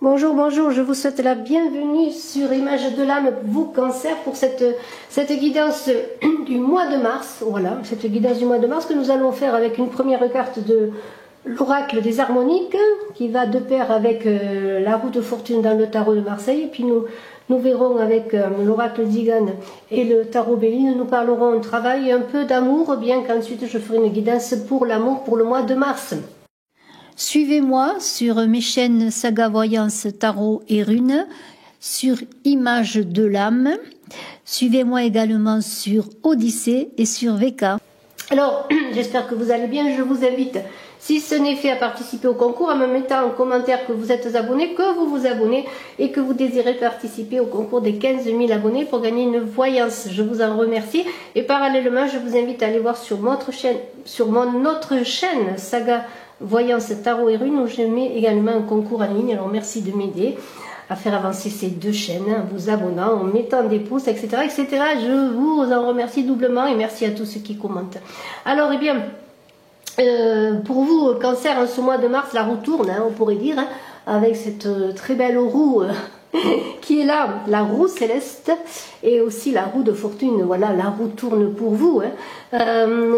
Bonjour, bonjour, je vous souhaite la bienvenue sur Image de l'âme, vous Cancer, pour cette guidance du mois de mars. Voilà, cette guidance du mois de mars que nous allons faire avec une première carte de l'oracle des harmoniques, qui va de pair avec la roue de fortune dans le tarot de Marseille. Et puis nous verrons avec l'oracle d'Igan et le tarot Béline, nous parlerons travail et un peu d'amour, bien qu'ensuite je ferai une guidance pour l'amour pour le mois de mars. Suivez-moi sur mes chaînes Saga Voyance, Tarot et Runes, sur Image de l'âme. Suivez-moi également sur Odyssée et sur VK. Alors, j'espère que vous allez bien. Je vous invite, si ce n'est fait, à participer au concours en me mettant en commentaire que vous êtes abonné, que vous vous abonnez et que vous désirez participer au concours des 15 000 abonnés pour gagner une voyance. Je vous en remercie. Et parallèlement, je vous invite à aller voir sur notre chaîne, notre chaîne Saga Voyance, Tarot et Runes, où je mets également un concours en ligne. Alors merci de m'aider à faire avancer ces deux chaînes, en vous abonnant, en mettant des pouces, etc., etc. Je vous en remercie doublement et merci à tous ceux qui commentent. Alors, eh bien, pour vous, Cancer, en ce mois de mars, la roue tourne, hein, on pourrait dire, hein, avec cette très belle roue qui est là, la roue céleste, et aussi la roue de fortune. Voilà, la roue tourne pour vous. Hein.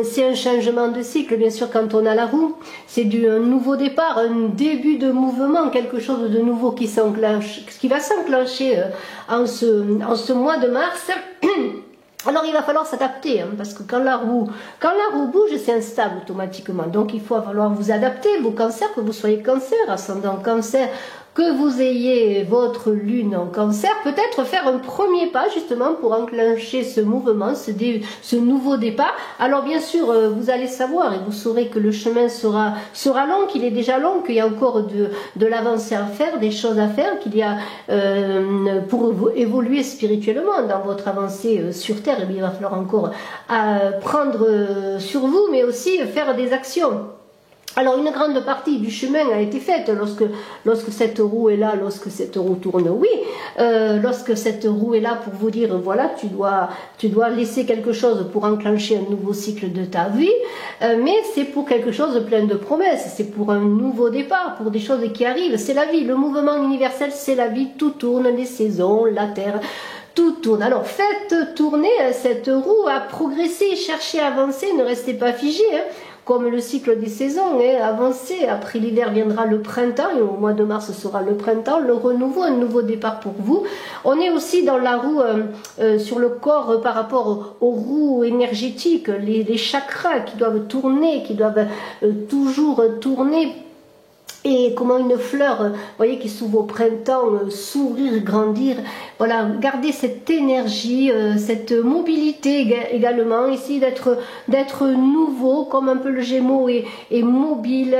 C'est un changement de cycle, bien sûr, quand on a la roue. C'est un nouveau départ, un début de mouvement, quelque chose de nouveau qui va s'enclencher en ce mois de mars. Alors il va falloir s'adapter, hein, parce que quand la roue bouge, c'est instable automatiquement. Donc il va falloir vous adapter, vos cancers, que vous soyez cancer, ascendant cancer, que vous ayez votre lune en cancer, peut-être faire un premier pas justement pour enclencher ce mouvement, ce nouveau départ. Alors bien sûr, vous allez savoir et vous saurez que le chemin sera long, qu'il est déjà long, qu'il y a encore de l'avancée à faire, des choses à faire, qu'il y a pour évoluer spirituellement dans votre avancée sur Terre, et bien, il va falloir encore prendre sur vous, mais aussi faire des actions. Alors une grande partie du chemin a été faite lorsque cette roue est là, lorsque cette roue tourne, oui, lorsque cette roue est là pour vous dire voilà, tu dois laisser quelque chose pour enclencher un nouveau cycle de ta vie, mais c'est pour quelque chose de plein de promesses, c'est pour un nouveau départ, pour des choses qui arrivent, c'est la vie, le mouvement universel, c'est la vie, tout tourne, les saisons, la terre. Tout tourne. Alors faites tourner cette roue à progresser, cherchez à avancer, ne restez pas figé, hein. Comme le cycle des saisons est avancé, après l'hiver viendra le printemps, et au mois de mars ce sera le printemps, le renouveau, un nouveau départ pour vous. On est aussi dans la roue, sur le corps par rapport aux roues énergétiques, les chakras qui doivent tourner, qui doivent toujours tourner. Et comment une fleur, vous voyez, qui s'ouvre au printemps, s'ouvrir, grandir. Voilà, gardez cette énergie, cette mobilité également. Essayez d'être nouveau, comme un peu le Gémeaux est mobile,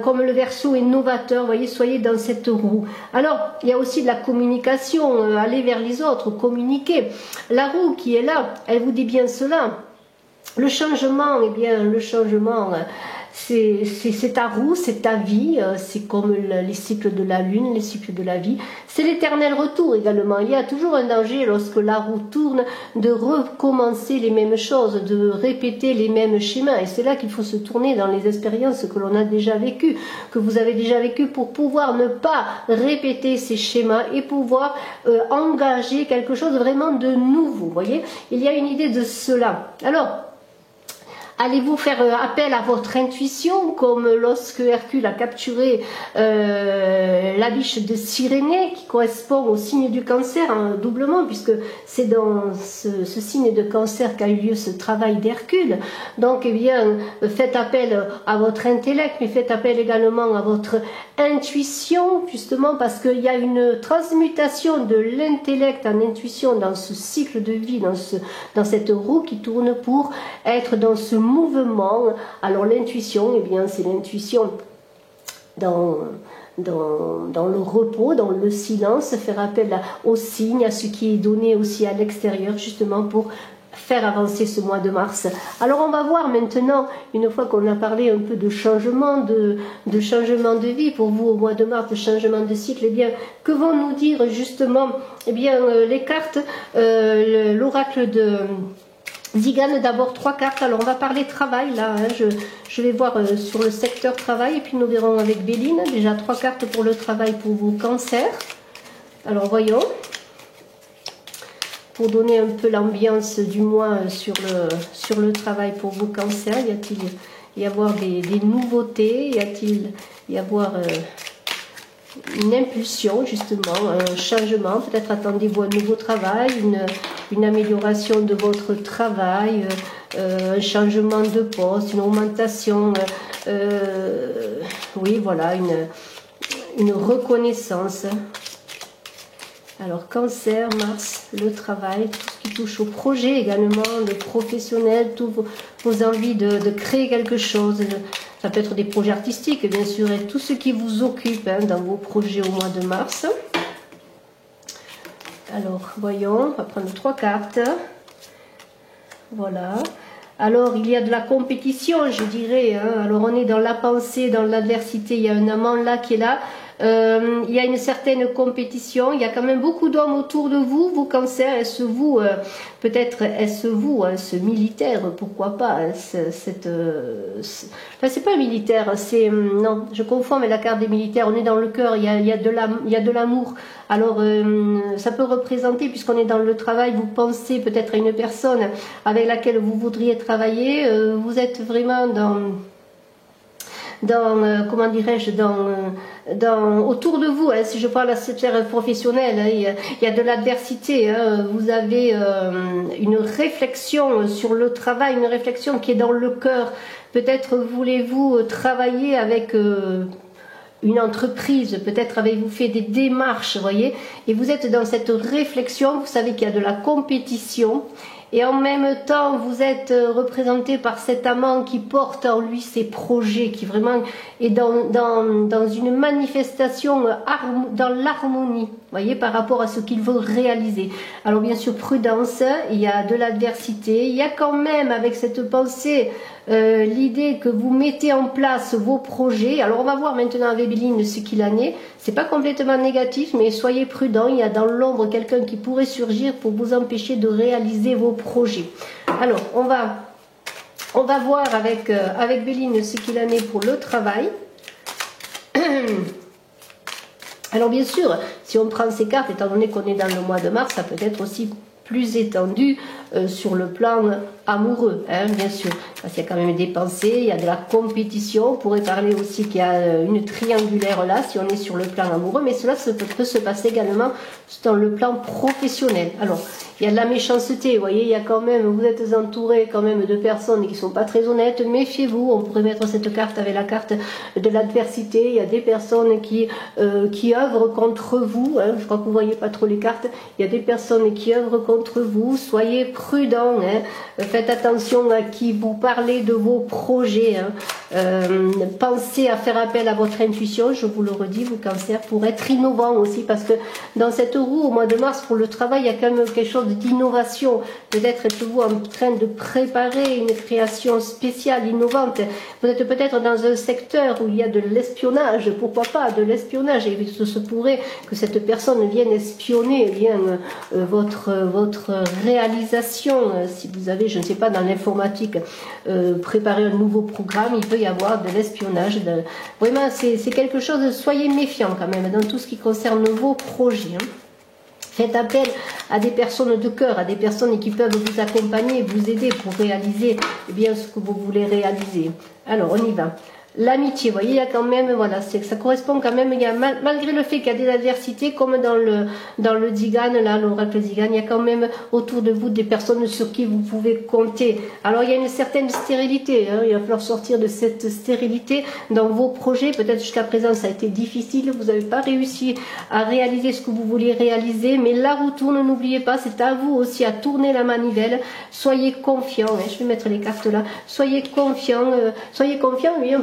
comme le Verseau est novateur. Vous voyez, soyez dans cette roue. Alors, il y a aussi de la communication, aller vers les autres, communiquer. La roue qui est là, elle vous dit bien cela. Le changement, eh bien, le changement... C'est ta roue, c'est ta vie, c'est comme les cycles de la lune, les cycles de la vie. C'est l'éternel retour également. Il y a toujours un danger lorsque la roue tourne de recommencer les mêmes choses, de répéter les mêmes schémas. Et c'est là qu'il faut se tourner dans les expériences que l'on a déjà vécues, que vous avez déjà vécues, pour pouvoir ne pas répéter ces schémas et pouvoir engager quelque chose vraiment de nouveau. Vous voyez, il y a une idée de cela. Alors, allez-vous faire appel à votre intuition, comme lorsque Hercule a capturé la biche de Cyrénée, qui correspond au signe du cancer, hein, doublement, puisque c'est dans ce signe de cancer qu'a eu lieu ce travail d'Hercule. Donc, eh bien, faites appel à votre intellect, mais faites appel également à votre intuition, justement, parce qu'il y a une transmutation de l'intellect en intuition dans ce cycle de vie, dans cette roue qui tourne pour être dans ce mouvement. Alors l'intuition, eh bien c'est l'intuition dans le repos, dans le silence, faire appel aux signes, à ce qui est donné aussi à l'extérieur, justement pour faire avancer ce mois de mars. Alors on va voir maintenant, une fois qu'on a parlé un peu de changement de vie pour vous au mois de mars, de changement de cycle, eh bien, que vont nous dire justement, eh bien, les cartes, l'oracle Zigane, d'abord 3 cartes. Alors on va parler travail là, hein. Je vais voir sur le secteur travail et puis nous verrons avec Béline. Déjà 3 cartes pour le travail pour vos cancers. Alors voyons, pour donner un peu l'ambiance du mois sur le travail pour vos cancers, y-a-t-il y avoir des nouveautés, y-a-t-il y avoir une impulsion justement, un changement, peut-être attendez-vous un nouveau travail, une amélioration de votre travail, un changement de poste, une augmentation, oui voilà, une reconnaissance. Alors cancer, Mars, le travail, tout ce qui touche au projet également, le professionnel, toutes vos envies de créer quelque chose. Ça peut être des projets artistiques bien sûr, et tout ce qui vous occupe hein, dans vos projets au mois de mars. Alors voyons, on va prendre 3 cartes. Voilà. Alors il y a de la compétition je dirais, hein. Alors on est dans la pensée, dans l'adversité, il y a un amant là qui est là. Il y a une certaine compétition, il y a quand même beaucoup d'hommes autour de vous, vous cancers, est-ce vous, peut-être est-ce vous, hein, ce militaire, pourquoi pas, hein, enfin c'est pas un militaire, c'est, non, je confonds avec la carte des militaires, on est dans le cœur, il y a de l'amour, alors ça peut représenter, puisqu'on est dans le travail, vous pensez peut-être à une personne avec laquelle vous voudriez travailler, vous êtes vraiment comment dirais-je, autour de vous, hein, si je parle à cette sphère professionnelle, hein, il y a de l'adversité, hein, vous avez une réflexion sur le travail, une réflexion qui est dans le cœur, peut-être voulez-vous travailler avec une entreprise, peut-être avez-vous fait des démarches, voyez, et vous êtes dans cette réflexion, vous savez qu'il y a de la compétition, et en même temps vous êtes représenté par cet amant qui porte en lui ses projets, qui vraiment est dans une manifestation dans l'harmonie, voyez, par rapport à ce qu'il veut réaliser. Alors bien sûr prudence, il y a de l'adversité, il y a quand même avec cette pensée l'idée que vous mettez en place vos projets. Alors on va voir maintenant avec Béline ce qu'il en est. C'est pas complètement négatif, mais soyez prudents, il y a dans l'ombre quelqu'un qui pourrait surgir pour vous empêcher de réaliser vos projets. Alors on va voir avec Béline ce qu'il en est pour le travail. Alors bien sûr, si on prend ces cartes, étant donné qu'on est dans le mois de mars, ça peut être aussi plus étendu sur le plan amoureux, hein, bien sûr, parce qu'il y a quand même des pensées, il y a de la compétition, on pourrait parler aussi qu'il y a une triangulaire là, si on est sur le plan amoureux, mais cela peut se passer également dans le plan professionnel. Alors, il y a de la méchanceté, vous voyez, il y a quand même, vous êtes entouré quand même de personnes qui sont pas très honnêtes, méfiez-vous, on pourrait mettre cette carte avec la carte de l'adversité, il y a des personnes qui œuvrent contre vous, hein, je crois que vous voyez pas trop les cartes, il y a des personnes qui œuvrent contre vous, soyez prudents, hein, faites attention à qui vous parlez de vos projets, hein, pensez à faire appel à votre intuition, je vous le redis, vous cancer, pour être innovant aussi, parce que dans cette roue au mois de mars pour le travail, il y a quand même quelque chose d'innovation, peut-être êtes-vous en train de préparer une création spéciale, innovante, vous êtes peut-être dans un secteur où il y a de l'espionnage, pourquoi pas de l'espionnage, et ce se pourrait que cette personne vienne espionner votre réalisation, si vous avez, je ne sais pas, dans l'informatique, préparer un nouveau programme, il peut y avoir de l'espionnage, vraiment c'est quelque chose, soyez méfiants quand même dans tout ce qui concerne vos projets, hein. Faites appel à des personnes de cœur, à des personnes qui peuvent vous accompagner, vous aider pour réaliser bien ce que vous voulez réaliser. Alors, on y va. L'amitié, vous voyez, il y a quand même, voilà, ça correspond quand même, il y a, malgré le fait qu'il y a des adversités, comme dans le Zigane, là, l'oracle Zigane, il y a quand même autour de vous des personnes sur qui vous pouvez compter. Alors, il y a une certaine stérilité, hein, il va falloir sortir de cette stérilité dans vos projets. Peut-être jusqu'à présent, ça a été difficile, vous n'avez pas réussi à réaliser ce que vous vouliez réaliser, mais la roue tourne, n'oubliez pas, c'est à vous aussi à tourner la manivelle. Soyez confiants, hein, je vais mettre les cartes là, soyez confiants, oui,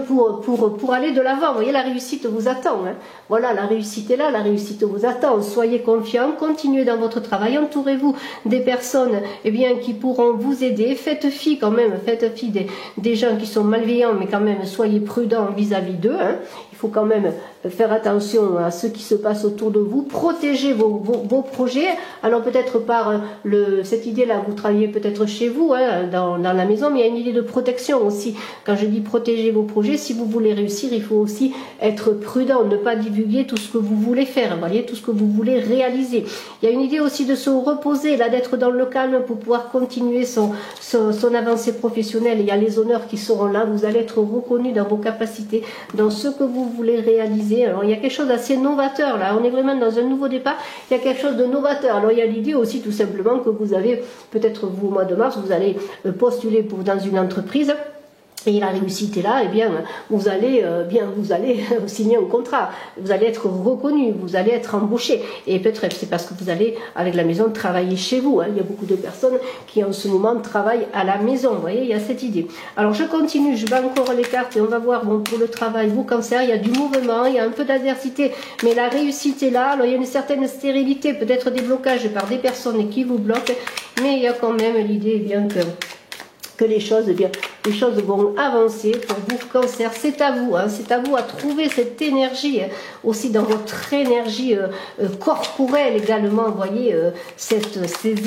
pour aller de l'avant. Vous voyez, la réussite vous attend, hein. Voilà, la réussite est là, la réussite vous attend. Soyez confiants, continuez dans votre travail, entourez-vous des personnes qui pourront vous aider. Faites fi quand même, faites fi des gens qui sont malveillants, mais quand même soyez prudents vis-à-vis d'eux, hein. Il faut quand même faire attention à ce qui se passe autour de vous, protéger vos projets. Alors peut-être par cette idée-là, vous travaillez peut-être chez vous, hein, dans la maison, mais il y a une idée de protection aussi. Quand je dis protéger vos projets, si vous voulez réussir, il faut aussi être prudent, ne pas divulguer tout ce que vous voulez faire, vous voyez, tout ce que vous voulez réaliser. Il y a une idée aussi de se reposer, là, d'être dans le calme pour pouvoir continuer son avancée professionnelle. Il y a les honneurs qui seront là, vous allez être reconnu dans vos capacités, dans ce que vous voulez réaliser. Alors il y a quelque chose d'assez novateur là, on est vraiment dans un nouveau départ, il y a quelque chose de novateur. Alors il y a l'idée aussi tout simplement que vous avez, peut-être vous au mois de mars, vous allez postuler dans une entreprise. Et la réussite est là, et bien vous allez signer un contrat, vous allez être reconnu, vous allez être embauché. Et peut-être c'est parce que vous allez, avec la maison, travailler chez vous. Hein. Il y a beaucoup de personnes qui en ce moment travaillent à la maison. Vous voyez, il y a cette idée. Alors je continue, je vais encore les cartes et on va voir, bon, pour le travail, vous cancer, il y a du mouvement, il y a un peu d'adversité, mais la réussite est là. Alors il y a une certaine stérilité, peut-être des blocages par des personnes qui vous bloquent, mais il y a quand même l'idée, eh bien que les choses vont avancer pour vous, cancer. C'est à vous, hein, c'est à vous à trouver cette énergie, hein, aussi dans votre énergie corporelle également. Vous voyez, ces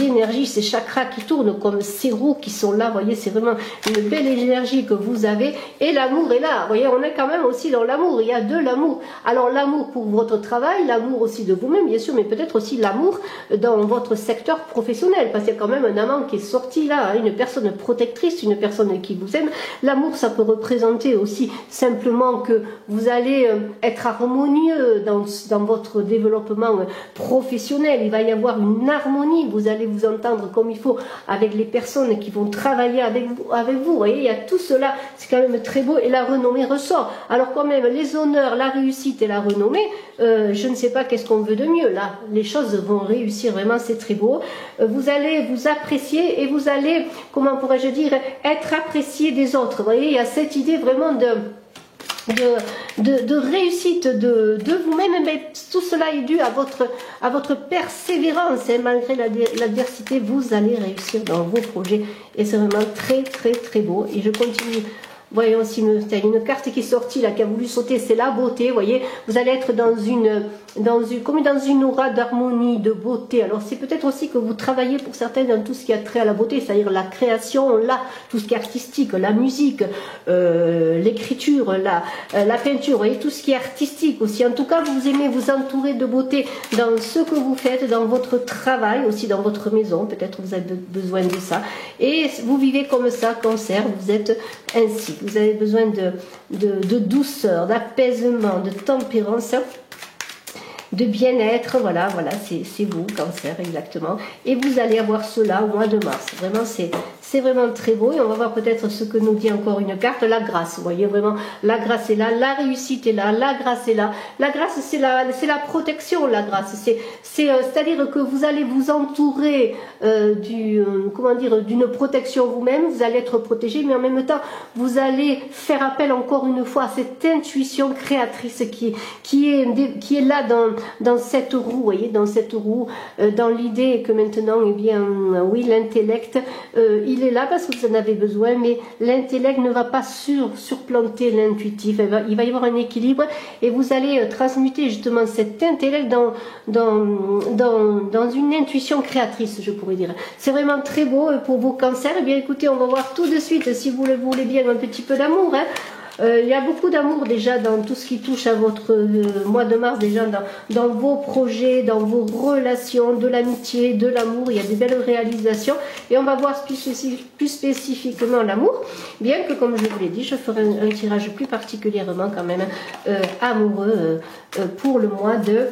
énergies, ces chakras qui tournent comme ces roues qui sont là. Vous voyez, c'est vraiment une belle énergie que vous avez. Et l'amour est là. Vous voyez, on est quand même aussi dans l'amour. Il y a de l'amour. Alors l'amour pour votre travail, l'amour aussi de vous-même, bien sûr, mais peut-être aussi l'amour dans votre secteur professionnel, parce qu'il y a quand même un amant qui est sorti là, hein, une personne protectrice, une personne qui vous aime. L'amour, ça peut représenter aussi simplement que vous allez être harmonieux dans votre développement professionnel. Il va y avoir une harmonie, vous allez vous entendre comme il faut avec les personnes qui vont travailler avec vous. Vous voyez, il y a tout cela, c'est quand même très beau, et la renommée ressort. Alors quand même, les honneurs, la réussite et la renommée, je ne sais pas qu'est-ce qu'on veut de mieux. Là, les choses vont réussir, vraiment, c'est très beau. Vous allez vous apprécier et vous allez, comment pourrais-je dire, être apprécié des autres. Vous voyez, il y a cette idée vraiment de réussite de vous-même, mais tout cela est dû à votre persévérance, hein. Malgré l'adversité, vous allez réussir dans vos projets, et c'est vraiment très très très beau. Et je continue. Voyons si il y a une carte qui est sortie là, qui a voulu sauter, c'est la beauté. Vous voyez, vous allez être dans une aura d'harmonie, de beauté. Alors c'est peut-être aussi que vous travaillez pour certains dans tout ce qui a trait à la beauté, c'est-à-dire la création, tout ce qui est artistique, la musique, l'écriture, la peinture, vous voyez, tout ce qui est artistique aussi. En tout cas, vous aimez vous entourer de beauté dans ce que vous faites, dans votre travail, aussi dans votre maison. Peut-être vous avez besoin de ça. Et vous vivez comme ça, cancer, vous êtes ainsi. Vous avez besoin de douceur, d'apaisement, de tempérance, de bien-être. Voilà, c'est vous, cancer, exactement. Et vous allez avoir cela au mois de mars. Vraiment, c'est vraiment très beau. Et on va voir peut-être ce que nous dit encore une carte, la grâce. Vous voyez, vraiment, la grâce est là, la réussite est là, la grâce est là. La grâce, c'est la protection, la grâce. C'est-à-dire que vous allez vous entourer d'une protection vous-même. Vous allez être protégé, mais en même temps, vous allez faire appel encore une fois à cette intuition créatrice qui est là dans cette roue, vous voyez, dans cette roue, dans l'idée que maintenant, eh bien, oui, l'intellect, il est là parce que vous en avez besoin, mais l'intellect ne va pas surplanter l'intuitif. Il va y avoir un équilibre, et vous allez transmuter justement cet intellect dans une intuition créatrice, je pourrais dire. C'est vraiment très beau pour vos cancers. Eh bien, écoutez, on va voir tout de suite, si vous le voulez bien, un petit peu d'amour, hein. Il y a beaucoup d'amour déjà dans tout ce qui touche à votre mois de mars, déjà dans vos projets, dans vos relations, de l'amitié, de l'amour. Il y a des belles réalisations, et on va voir plus spécifiquement l'amour, bien que, comme je vous l'ai dit, je ferai un tirage plus particulièrement quand même amoureux pour le mois de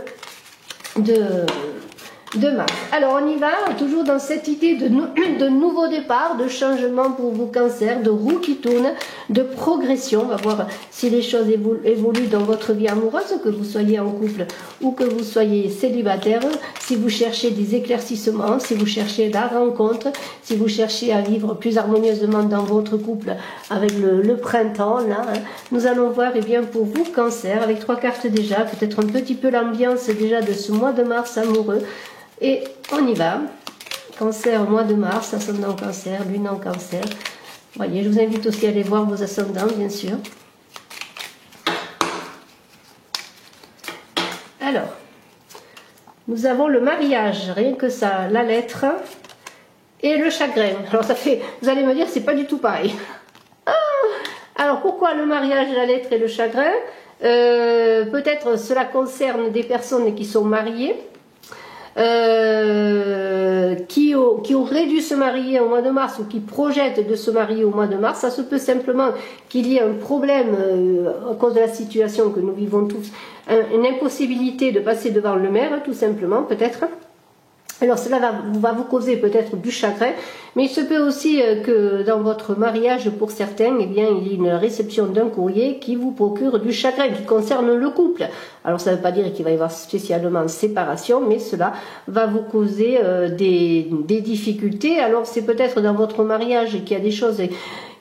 mars. Alors on y va, toujours dans cette idée de nouveau départ, de changement pour vos cancers, de roue qui tourne, de progression. On va voir si les choses évoluent dans votre vie amoureuse, que vous soyez en couple ou que vous soyez célibataire, si vous cherchez des éclaircissements, si vous cherchez la rencontre, si vous cherchez à vivre plus harmonieusement dans votre couple avec le printemps, là, hein. Nous allons voir, eh bien, pour vous, cancer, avec 3 cartes déjà, peut-être un petit peu l'ambiance déjà de ce mois de mars amoureux. Et on y va. Cancer au mois de mars, ascendant cancer, lune en cancer. Voyez, je vous invite aussi à aller voir vos ascendants, bien sûr. Alors, nous avons le mariage, rien que ça, la lettre et le chagrin. Alors ça fait, vous allez me dire, c'est pas du tout pareil. Alors pourquoi le mariage, la lettre et le chagrin? Peut-être cela concerne des personnes qui sont mariées, qui auraient dû se marier au mois de mars ou qui projettent de se marier au mois de mars. Ça se peut simplement qu'il y ait un problème à cause de la situation que nous vivons tous, une impossibilité de passer devant le maire, tout simplement, peut-être. Alors cela va vous causer peut-être du chagrin, mais il se peut aussi que dans votre mariage, pour certains, eh bien, il y ait une réception d'un courrier qui vous procure du chagrin, qui concerne le couple. Alors ça ne veut pas dire qu'il va y avoir spécialement séparation, mais cela va vous causer des difficultés. Alors c'est peut-être dans votre mariage qu'il y a des choses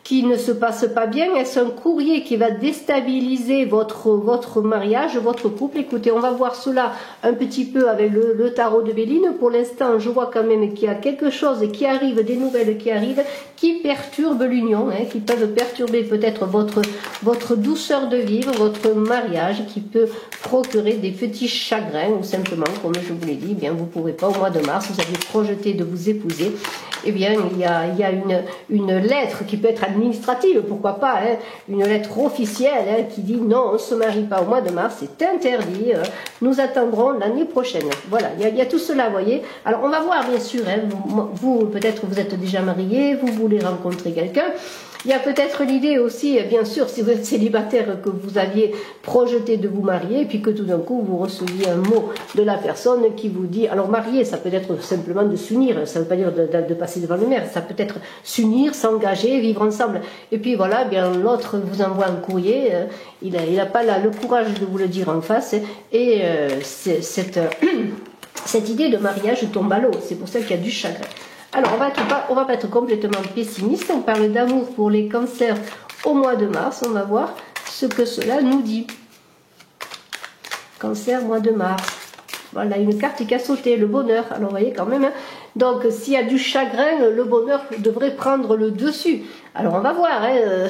qui ne se passe pas bien. Est-ce un courrier qui va déstabiliser votre mariage, votre couple? Écoutez, on va voir cela un petit peu avec le tarot de Béline. Pour l'instant, je vois quand même qu'il y a quelque chose qui arrive, des nouvelles qui arrivent, qui perturbent l'union, hein, qui peuvent perturber peut-être votre douceur de vivre, votre mariage, qui peut procurer des petits chagrins, ou simplement, comme je vous l'ai dit, eh bien, vous ne pourrez pas, au mois de mars, vous aviez projeté de vous épouser, eh bien, il y a une lettre qui peut être administrative, pourquoi pas, hein, une lettre officielle hein, qui dit non, on ne se marie pas au mois de mars, c'est interdit, nous attendrons l'année prochaine. Voilà, il y a tout cela, vous voyez. Alors, on va voir, bien sûr, hein, vous peut-être vous êtes déjà marié, vous voulez rencontrer quelqu'un. Il y a peut-être l'idée aussi, bien sûr, si vous êtes célibataire, que vous aviez projeté de vous marier, et puis que tout d'un coup, vous receviez un mot de la personne qui vous dit, alors marier, ça peut être simplement de s'unir, ça ne veut pas dire de passer devant le maire, ça peut être s'unir, s'engager, vivre ensemble. Et puis voilà, bien l'autre vous envoie un courrier, il n'a pas le courage de vous le dire en face, et cette idée de mariage tombe à l'eau, c'est pour ça qu'il y a du chagrin. Alors, on va pas être complètement pessimiste. On parle d'amour pour les cancers au mois de mars. On va voir ce que cela nous dit. Cancer, mois de mars. Voilà, une carte qui a sauté, le bonheur. Alors, vous voyez quand même. Hein. Donc, s'il y a du chagrin, le bonheur devrait prendre le dessus. Alors, on va voir. Hein.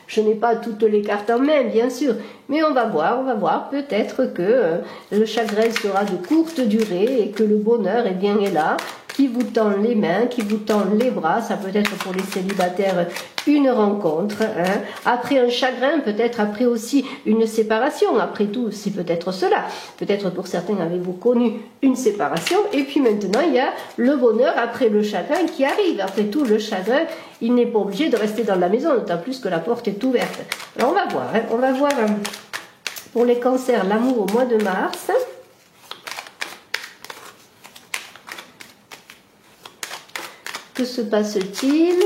Je n'ai pas toutes les cartes en main, bien sûr. Mais on va voir. Peut-être que le chagrin sera de courte durée et que le bonheur, eh bien, est là. Qui vous tend les mains, qui vous tend les bras, ça peut être pour les célibataires une rencontre, hein. Après un chagrin, peut-être après aussi une séparation, après tout c'est peut-être cela, peut-être pour certains avez-vous connu une séparation, et puis maintenant il y a le bonheur après le chagrin qui arrive, après tout le chagrin, il n'est pas obligé de rester dans la maison, d'autant plus que la porte est ouverte. Alors on va voir, hein. On va voir pour les cancers, l'amour au mois de mars. Que se passe-t-il?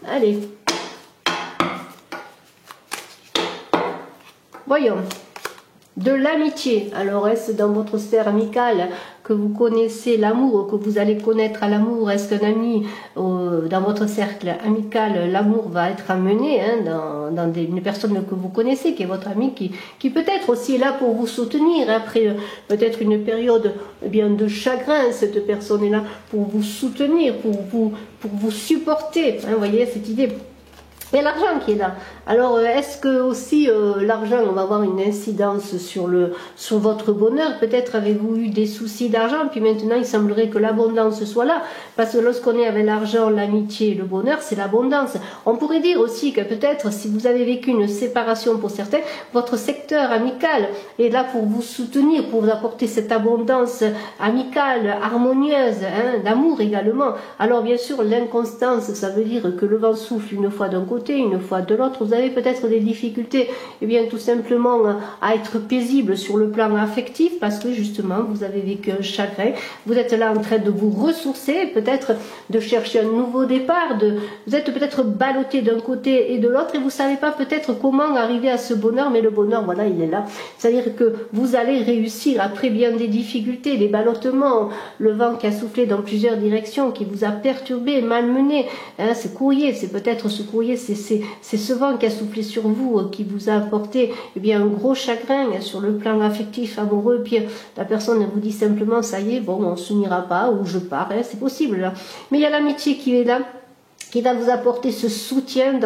Allez. Voyons. De l'amitié. Alors, est-ce dans votre sphère amicale que vous connaissez l'amour, que vous allez connaître à l'amour? Est-ce qu'un ami, dans votre cercle amical, l'amour va être amené hein, dans une personne que vous connaissez, qui est votre ami, qui peut-être aussi est là pour vous soutenir, après peut-être une période eh bien, de chagrin, cette personne est là pour vous soutenir, pour vous supporter, hein, vous voyez cette idée. Il y a l'argent qui est là. Alors, est-ce que aussi l'argent, on va avoir une incidence sur votre bonheur? Peut-être avez-vous eu des soucis d'argent, puis maintenant il semblerait que l'abondance soit là. Parce que lorsqu'on est avec l'argent, l'amitié et le bonheur, c'est l'abondance. On pourrait dire aussi que peut-être si vous avez vécu une séparation pour certains, votre secteur amical est là pour vous soutenir, pour vous apporter cette abondance amicale, harmonieuse, hein, d'amour également. Alors bien sûr, l'inconstance, ça veut dire que le vent souffle une fois d'un côté, une fois de l'autre. Vous avez peut-être des difficultés, eh bien tout simplement à être paisible sur le plan affectif parce que justement vous avez vécu un chagrin. Vous êtes là en train de vous ressourcer, peut-être de chercher un nouveau départ. Vous êtes peut-être ballotté d'un côté et de l'autre et vous savez pas peut-être comment arriver à ce bonheur, mais le bonheur, voilà, il est là. C'est-à-dire que vous allez réussir après bien des difficultés, des ballottements, le vent qui a soufflé dans plusieurs directions, qui vous a perturbé, malmené. Hein, ce courrier, c'est peut-être ce courrier, c'est ce vent qui a soufflé sur vous, qui vous a apporté eh bien, un gros chagrin sur le plan affectif, amoureux, puis la personne vous dit simplement, ça y est, bon, on ne s'unira pas, ou je pars, hein, c'est possible là. Mais il y a l'amitié qui est là, qui va vous apporter ce soutien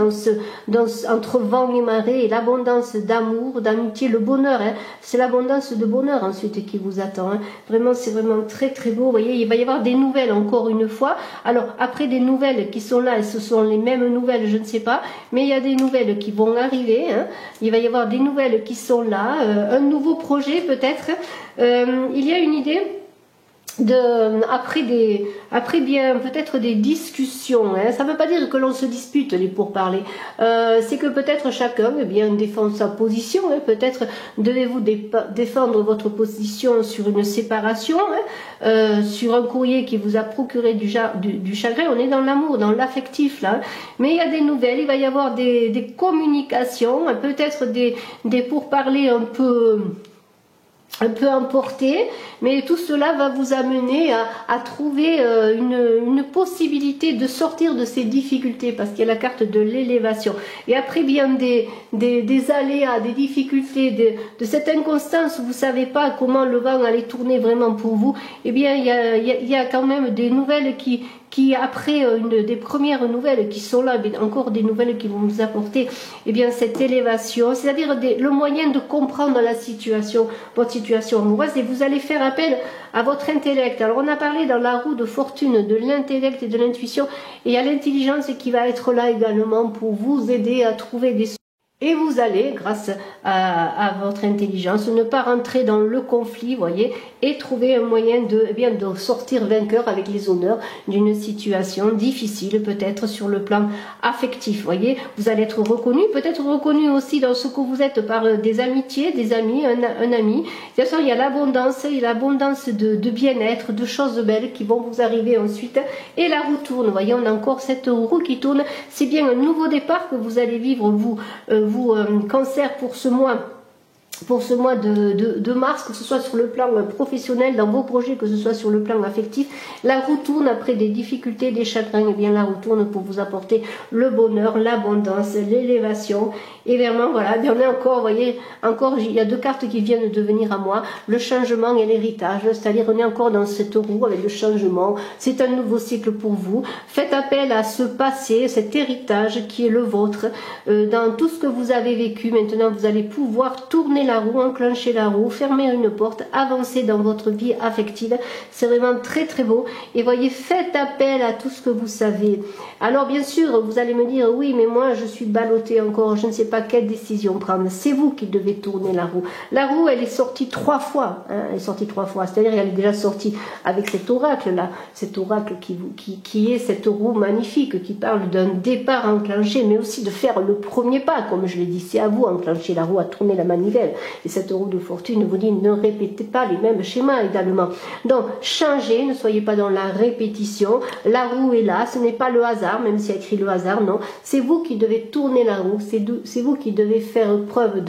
entre vent et marée, et l'abondance d'amour, d'amitié, le bonheur. Hein. C'est l'abondance de bonheur ensuite qui vous attend. Hein. Vraiment, c'est vraiment très très beau. Vous voyez, il va y avoir des nouvelles encore une fois. Alors, après des nouvelles qui sont là, et ce sont les mêmes nouvelles, je ne sais pas, mais il y a des nouvelles qui vont arriver. Hein. Il va y avoir des nouvelles qui sont là, un nouveau projet peut-être. Il y a une idée. Après bien peut-être des discussions, hein. Ça ne veut pas dire que l'on se dispute les pourparlers, c'est que peut-être chacun bien défend sa position, hein. Peut-être devez-vous défendre votre position sur une séparation, hein, sur un courrier qui vous a procuré du chagrin. On est dans l'amour, dans l'affectif là, mais il y a des nouvelles, il va y avoir des communications, hein, peut-être des pourparlers un peu emporté, mais tout cela va vous amener à trouver une possibilité de sortir de ces difficultés, parce qu'il y a la carte de l'élévation. Et après bien des aléas, des difficultés, de cette inconstance où vous ne savez pas comment le vent allait tourner vraiment pour vous, eh bien il y a quand même des nouvelles qui après des premières nouvelles qui sont là, mais encore des nouvelles qui vont vous apporter cette élévation, c'est-à-dire le moyen de comprendre la situation, votre situation amoureuse, et vous allez faire appel à votre intellect. Alors on a parlé dans la roue de fortune de l'intellect et de l'intuition, et il y a l'intelligence qui va être là également pour vous aider à trouver des solutions. Et vous allez, grâce à votre intelligence, ne pas rentrer dans le conflit, voyez, et trouver un moyen de sortir vainqueur avec les honneurs d'une situation difficile, peut-être sur le plan affectif, voyez. Vous allez être reconnu, peut-être reconnu aussi dans ce que vous êtes par des amitiés, des amis, un ami. De toute façon, il y a l'abondance de bien-être, de choses belles qui vont vous arriver ensuite. Et la roue tourne, voyez, on a encore cette roue qui tourne. C'est bien un nouveau départ que vous allez vivre, vous Cancer, pour ce mois de mars, que ce soit sur le plan professionnel, dans vos projets, que ce soit sur le plan affectif. La roue tourne après des difficultés, des chagrins, et bien la roue tourne pour vous apporter le bonheur, l'abondance, l'élévation. Et vraiment, voilà, bien on est encore, vous voyez, il y a deux cartes qui viennent de venir à moi, le changement et l'héritage, c'est-à-dire on est encore dans cette roue avec le changement, c'est un nouveau cycle pour vous. Faites appel à ce passé, cet héritage qui est le vôtre, dans tout ce que vous avez vécu. Maintenant, vous allez pouvoir tourner la roue, enclencher la roue, fermer une porte, avancer dans votre vie affective. C'est vraiment très très beau. Et voyez, faites appel à tout ce que vous savez. Alors bien sûr, vous allez me dire, oui, mais moi je suis ballottée encore, je ne sais pas quelle décision prendre. C'est vous qui devez tourner la roue. La roue, elle est sortie 3 fois. Hein, elle est sortie 3 fois. C'est-à-dire, elle est déjà sortie avec cet oracle-là. Cet oracle qui est cette roue magnifique, qui parle d'un départ enclenché, mais aussi de faire le premier pas, comme je l'ai dit. C'est à vous enclencher la roue, à tourner la manivelle. Et cette roue de fortune vous dit, ne répétez pas les mêmes schémas également. Donc, changez, ne soyez pas dans la répétition. La roue est là, ce n'est pas le hasard, même s'il y a écrit le hasard, non. C'est vous qui devez tourner la roue, c'est vous qui devez faire preuve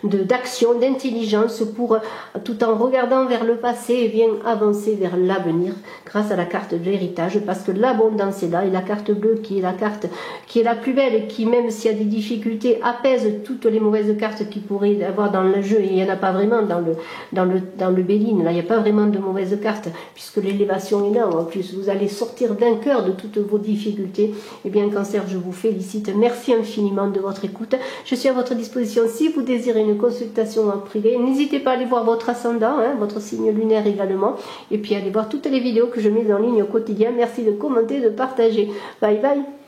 d'action, d'intelligence pour, tout en regardant vers le passé, et bien avancer vers l'avenir grâce à la carte de l'héritage, parce que l'abondance est là, et la carte bleue qui est la carte qui est la plus belle, et qui, même s'il y a des difficultés, apaise toutes les mauvaises cartes qui pourraient y avoir dans le jeu. Et il n'y en a pas vraiment dans le Béline, là il n'y a pas vraiment de mauvaises cartes, puisque l'élévation est là. En plus, vous allez sortir vainqueur de toutes vos difficultés. Et bien, Cancer, je vous félicite, merci infiniment de votre écoute. Je suis à votre disposition si vous désirez une consultation en privé. N'hésitez pas à aller voir votre ascendant, hein, votre signe lunaire également, et puis allez voir toutes les vidéos que je mets en ligne au quotidien. Merci de commenter, de partager. Bye bye.